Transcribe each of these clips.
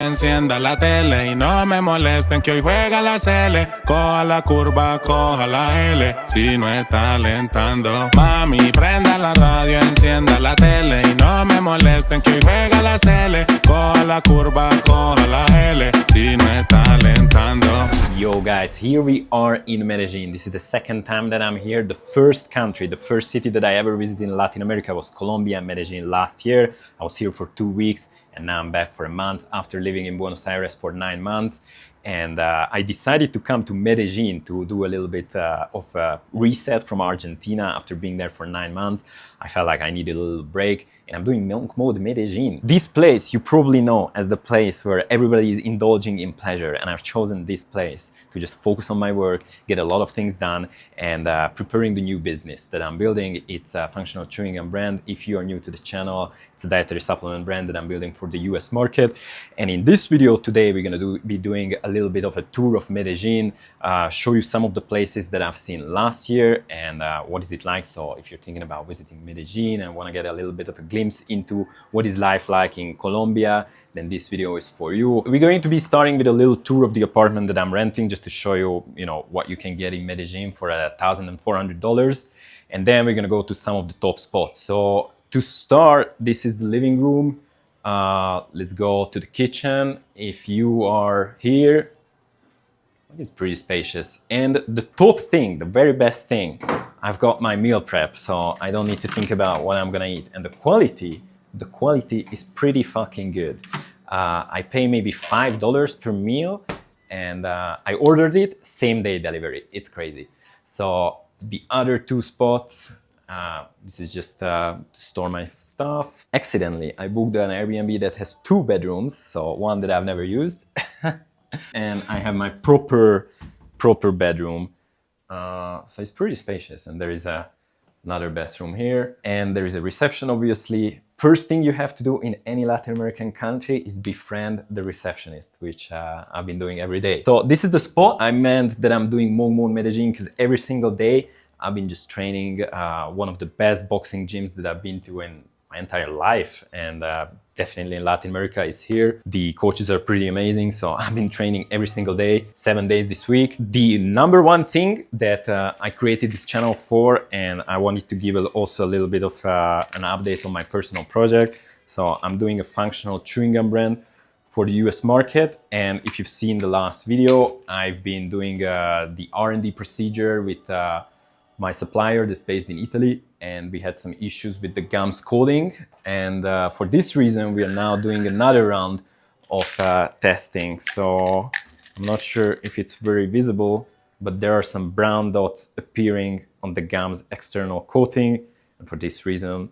Encienda la tele y no me molesten que hoy juega la CL. Coja la curva, coja la L, si no está alentando. Mami, prenda la radio, encienda la tele y no me molesten que hoy juega la CL. Coja la curva, coja la L, si no está alentando. Yo guys, here we are in Medellín. This is the second time that I'm here. The first country, the first city that I ever visited in Latin America was Colombia and Medellín last year. I was here for 2 weeks and now I'm back for a month after living in Buenos Aires for 9 months. And I decided to come to Medellín to do a little bit of a reset from Argentina after being there for 9 months. I felt like I needed a little break and I'm doing monk mode Medellín. This place you probably know as the place where everybody is indulging in pleasure, and I've chosen this place to just focus on my work, get a lot of things done, and preparing the new business that I'm building. It's a functional chewing gum brand. If you are new to the channel, it's a dietary supplement brand that I'm building for the US market. And in this video today, we're gonna be doing a little bit of a tour of Medellín, show you some of the places that I've seen last year and what is it like. So if you're thinking about visiting Medellín and want to get a little bit of a glimpse into what is life like in Colombia, then this video is for you. We're going to be starting with a little tour of the apartment that I'm renting, just to show you, what you can get in Medellín for $1,400. And then we're going to go to some of the top spots. So to start, this is the living room. Let's go to the kitchen. If you are here, it's pretty spacious. And the top thing, the very best thing, I've got my meal prep, so I don't need to think about what I'm gonna eat. And the quality is pretty fucking good. I pay maybe $5 per meal, and I ordered it same day delivery. It's crazy. So the other 2 spots, this is just to store my stuff. Accidentally, I booked an Airbnb that has 2 bedrooms, so one that I've never used. And I have my proper bedroom. So it's pretty spacious, and there is another bathroom here, and there is a reception, obviously. First thing you have to do in any Latin American country is befriend the receptionist, which I've been doing every day. So this is the spot. I meant that I'm doing monk mode Medellín because every single day I've been just training one of the best boxing gyms that I've been to in my entire life, and definitely in Latin America is here. The coaches are pretty amazing, so I've been training every single day, 7 days this week. The number one thing that I created this channel for, and I wanted to give also a little bit of an update on my personal project. So I'm doing a functional chewing gum brand for the US market, and if you've seen the last video, I've been doing the R&D procedure with my supplier that's based in Italy, and we had some issues with the gums coating, and for this reason we are now doing another round of testing. So I'm not sure if it's very visible, but there are some brown dots appearing on the gum's external coating, and for this reason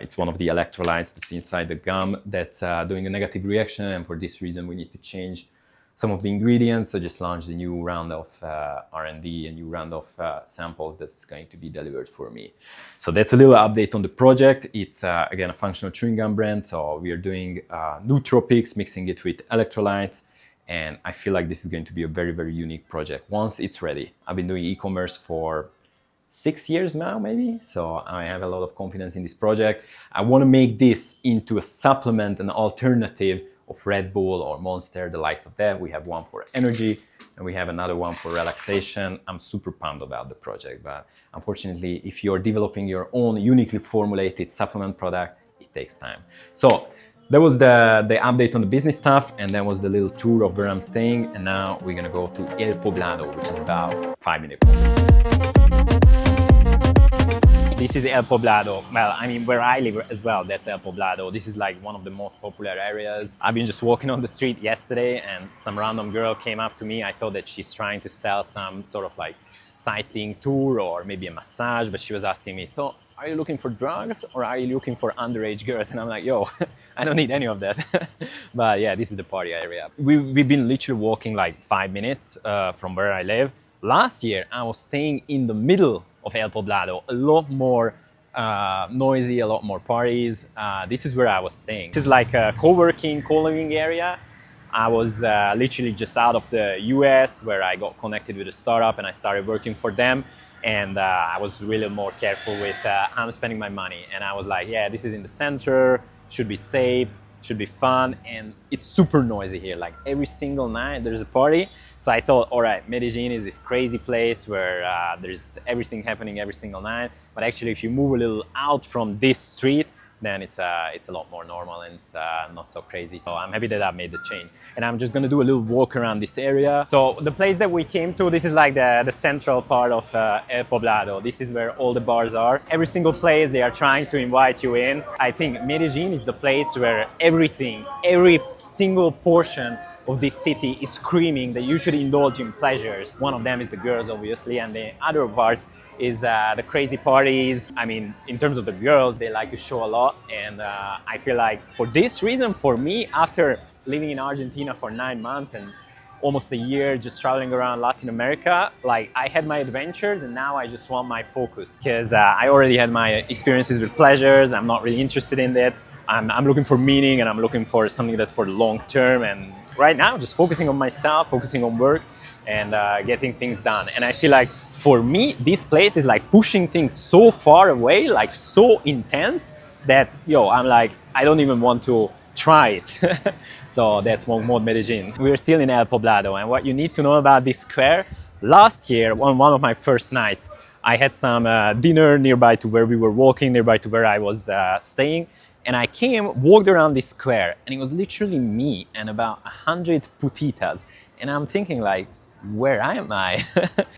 it's one of the electrolytes that's inside the gum that's doing a negative reaction, and for this reason we need to change some of the ingredients. So just launched a new round of R&D, a new round of samples that's going to be delivered for me. So that's a little update on the project. It's again a functional chewing gum brand. So we are doing nootropics, mixing it with electrolytes. And I feel like this is going to be a very, very unique project once it's ready. I've been doing e-commerce for 6 years now, maybe. So I have a lot of confidence in this project. I want to make this into a supplement, an alternative of Red Bull or Monster, the likes of that. We have one for energy and we have another one for relaxation. I'm super pumped about the project, but unfortunately, if you're developing your own uniquely formulated supplement product, it takes time. So that was the update on the business stuff, and that was the little tour of where I'm staying. And now we're gonna go to El Poblado, which is about 5 minutes. This is El Poblado. Well, I mean, where I live as well, that's El Poblado. This is like one of the most popular areas. I've been just walking on the street yesterday and some random girl came up to me. I thought that she's trying to sell some sort of like sightseeing tour or maybe a massage, but she was asking me, so are you looking for drugs or are you looking for underage girls? And I'm like, yo, I don't need any of that. But yeah, this is the party area. We've been literally walking like 5 minutes from where I live. Last year, I was staying in the middle of El Poblado, a lot more noisy, a lot more parties. This is where I was staying. This is like a co-living area. I was literally just out of the US where I got connected with a startup and I started working for them. And I was really more careful with how I'm spending my money. And I was like, yeah, this is in the center, should be safe. should be fun, and it's super noisy here. Like every single night there's a party. So I thought, all right, Medellin is this crazy place where there's everything happening every single night. But actually, if you move a little out from this street, then it's a lot more normal, and it's not so crazy. So I'm happy that I made the change. And I'm just gonna do a little walk around this area. So the place that we came to, this is like the central part of El Poblado. This is where all the bars are. Every single place they are trying to invite you in. I think Medellin is the place where everything, every single portion of this city is screaming that you should indulge in pleasures. One of them is the girls, obviously, and the other part is the crazy parties. I mean, in terms of the girls, they like to show a lot, and I feel like for this reason, for me, after living in Argentina for 9 months and almost a year just traveling around Latin America, like I had my adventures, and now I just want my focus, because I already had my experiences with pleasures. I'm not really interested in that. I'm looking for meaning, and I'm looking for something that's for the long term, and right now just focusing on myself, focusing on work, and getting things done. And I feel like for me, this place is like pushing things so far away, like so intense, that I'm like, I don't even want to try it. So that's Monk Mode Medellin. We're still in El Poblado, and what you need to know about this square, last year on one of my first nights, I had some dinner nearby to where we were walking, nearby to where I was staying. And I walked around this square, and it was literally me and about 100 putitas. And I'm thinking like, where am I?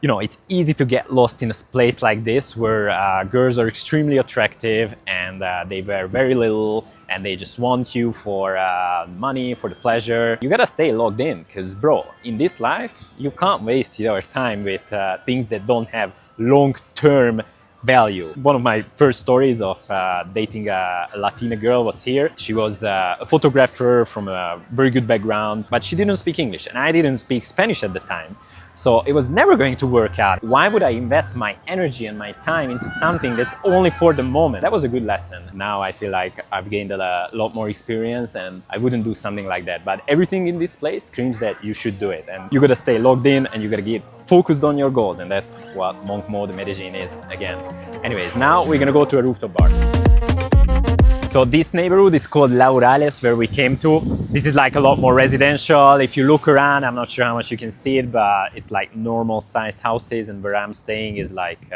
It's easy to get lost in a place like this where girls are extremely attractive, and they wear very little, and they just want you for money, for the pleasure. You gotta stay logged in, because bro, in this life, you can't waste your time with things that don't have long-term value. One of my first stories of dating a Latina girl was here. She was a photographer from a very good background, but she didn't speak English, and I didn't speak Spanish at the time. So it was never going to work out. Why would I invest my energy and my time into something that's only for the moment? That was a good lesson. Now I feel like I've gained a lot more experience, and I wouldn't do something like that. But everything in this place screams that you should do it. And you gotta stay logged in, and you gotta get focused on your goals. And that's what Monk Mode Medellin is, again. Anyways, now we're gonna go to a rooftop bar. So this neighborhood is called Laureles, where we came to. This is like a lot more residential. If you look around, I'm not sure how much you can see it, but it's like normal sized houses, and where I'm staying is like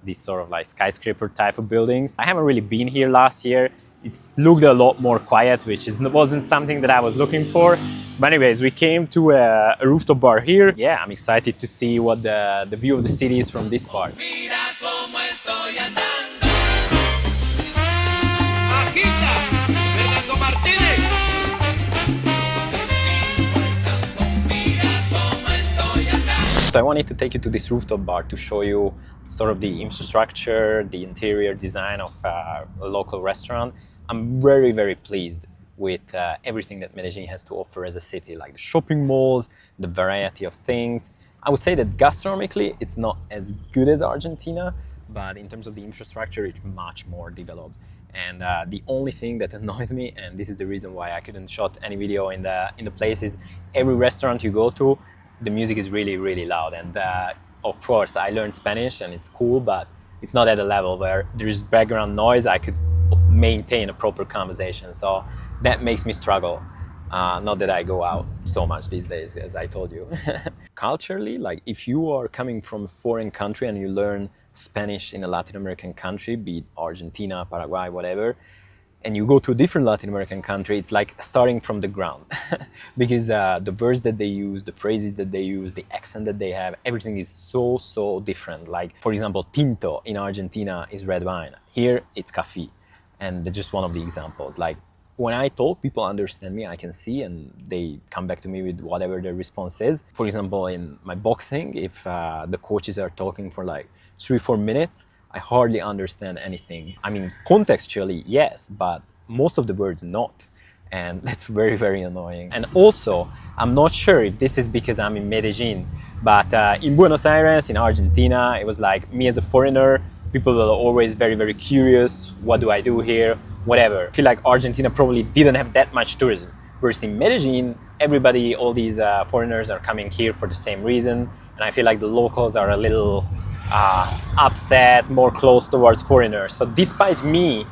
this sort of like skyscraper type of buildings. I haven't really been here last year. It's looked a lot more quiet, which wasn't something that I was looking for. But anyways, we came to a rooftop bar here. Yeah, I'm excited to see what the view of the city is from this part. So I wanted to take you to this rooftop bar to show you sort of the infrastructure, the interior design of a local restaurant. I'm very, very pleased with everything that Medellin has to offer as a city, like the shopping malls, the variety of things. I would say that gastronomically, it's not as good as Argentina, but in terms of the infrastructure, it's much more developed. And the only thing that annoys me, and this is the reason why I couldn't shot any video in the place, is every restaurant you go to, the music is really, really loud. And of course, I learned Spanish and it's cool, but it's not at a level where there's background noise. I could maintain a proper conversation. So that makes me struggle. Not that I go out so much these days, as I told you. Culturally, like if you are coming from a foreign country and you learn Spanish in a Latin American country, be it Argentina, Paraguay, whatever, and you go to a different Latin American country, it's like starting from the ground. Because the words that they use, the phrases that they use, the accent that they have, everything is so different. Like, for example, tinto in Argentina is red wine. Here, it's café. And that's just one of the examples. Like, when I talk, people understand me, I can see, and they come back to me with whatever their response is. For example, in my boxing, if the coaches are talking for like 3-4 minutes, I hardly understand anything. I mean, contextually, yes, but most of the words not. And that's very, very annoying. And also, I'm not sure if this is because I'm in Medellin, but in Buenos Aires, in Argentina, it was like me as a foreigner, people were always very, very curious. What do I do here? Whatever. I feel like Argentina probably didn't have that much tourism. Whereas in Medellin, everybody, all these foreigners are coming here for the same reason. And I feel like the locals are a little upset, more close towards foreigners. So despite me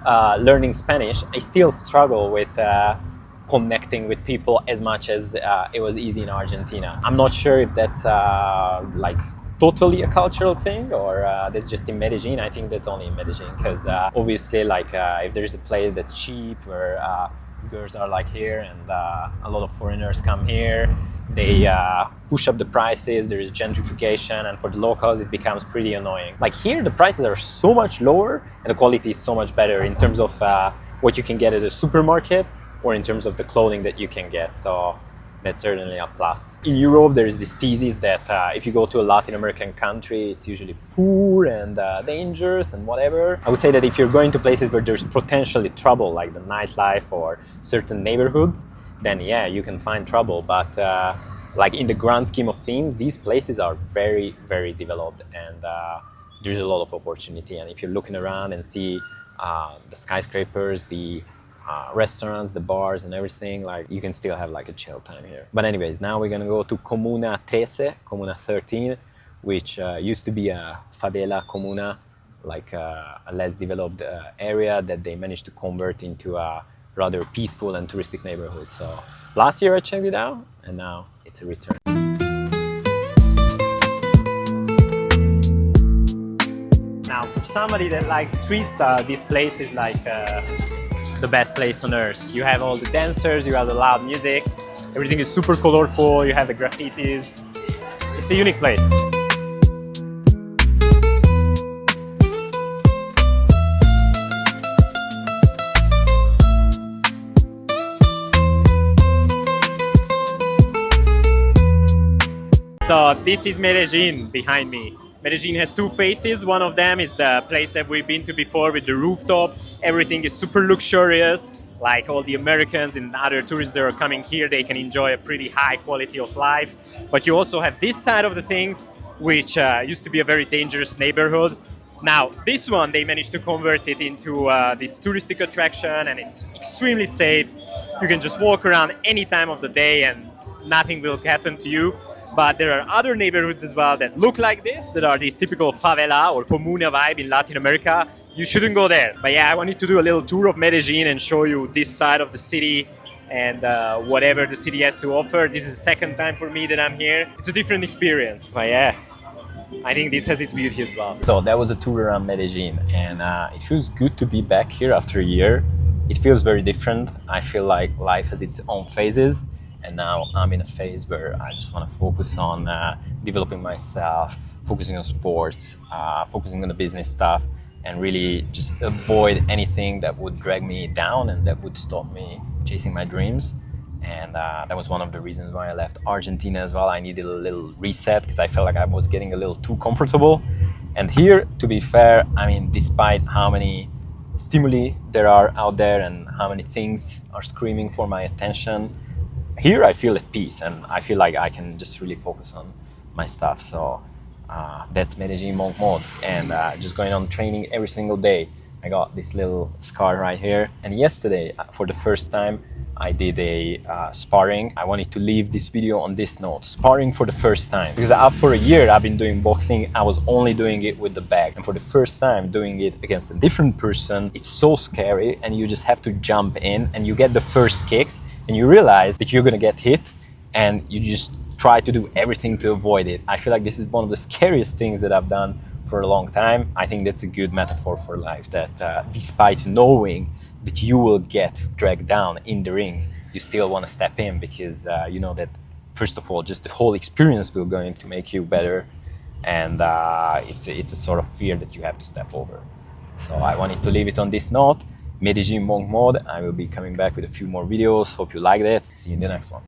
learning Spanish, I still struggle with connecting with people as much as it was easy in Argentina. I'm not sure if that's like totally a cultural thing or that's just in Medellin. I think that's only in Medellin because obviously like if there's a place that's cheap where girls are like here and a lot of foreigners come here, they push up the prices, there is gentrification, and for the locals it becomes pretty annoying. Like here the prices are so much lower and the quality is so much better in terms of what you can get at a supermarket or in terms of the clothing that you can get. So that's certainly a plus. In Europe, there is this thesis that if you go to a Latin American country, it's usually poor and dangerous and whatever. I would say that if you're going to places where there's potentially trouble, like the nightlife or certain neighborhoods, then yeah, you can find trouble. But like in the grand scheme of things, these places are very, very developed and there's a lot of opportunity. And if you're looking around and see the skyscrapers, the restaurants, the bars and everything, like you can still have like a chill time here. But anyways, now we're gonna go to Comuna 13, which used to be a favela comuna, like a less developed area that they managed to convert into a rather peaceful and touristic neighborhood. So last year I checked it out and now it's a return. Now for somebody that likes street style, this place is like the best place on earth. You have all the dancers, you have the loud music, everything is super colorful, you have the graffitis. It's a unique place. So this is Medellin behind me. Medellin has two faces. One of them is the place that we've been to before with the rooftop. Everything is super luxurious. Like all the Americans and other tourists that are coming here, they can enjoy a pretty high quality of life. But you also have this side of the things, which used to be a very dangerous neighborhood. Now, this one, they managed to convert it into this touristic attraction and it's extremely safe. You can just walk around any time of the day and nothing will happen to you. But there are other neighborhoods as well that look like this, that are this typical favela or comuna vibe in Latin America. You shouldn't go there. But yeah, I wanted to do a little tour of Medellin and show you this side of the city and whatever the city has to offer. This is the second time for me that I'm here. It's a different experience. But yeah, I think this has its beauty as well. So that was a tour around Medellin and it feels good to be back here after a year. It feels very different. I feel like life has its own phases. And now I'm in a phase where I just want to focus on developing myself, focusing on sports, focusing on the business stuff, and really just avoid anything that would drag me down and that would stop me chasing my dreams. And that was one of the reasons why I left Argentina as well. I needed a little reset because I felt like I was getting a little too comfortable. And here, to be fair, I mean, despite how many stimuli there are out there and how many things are screaming for my attention, here I feel at peace and I feel like I can just really focus on my stuff. So that's Medellin monk mode and just going on training every single day. I got this little scar right here and yesterday for the first time I did a sparring. I wanted to leave this video on this note, sparring for the first time, because for a year I've been doing boxing. I was only doing it with the bag, and for the first time doing it against a different person, it's so scary and you just have to jump in and you get the first kicks and you realize that you're gonna get hit and you just try to do everything to avoid it. I feel like this is one of the scariest things that I've done for a long time. I think that's a good metaphor for life, that despite knowing that you will get dragged down in the ring, you still want to step in because you know that first of all, just the whole experience will going to make you better, and it's a sort of fear that you have to step over. So I wanted to leave it on this note. Medellin monk mode. I will be coming back with a few more videos. Hope you liked it. See you in the next one.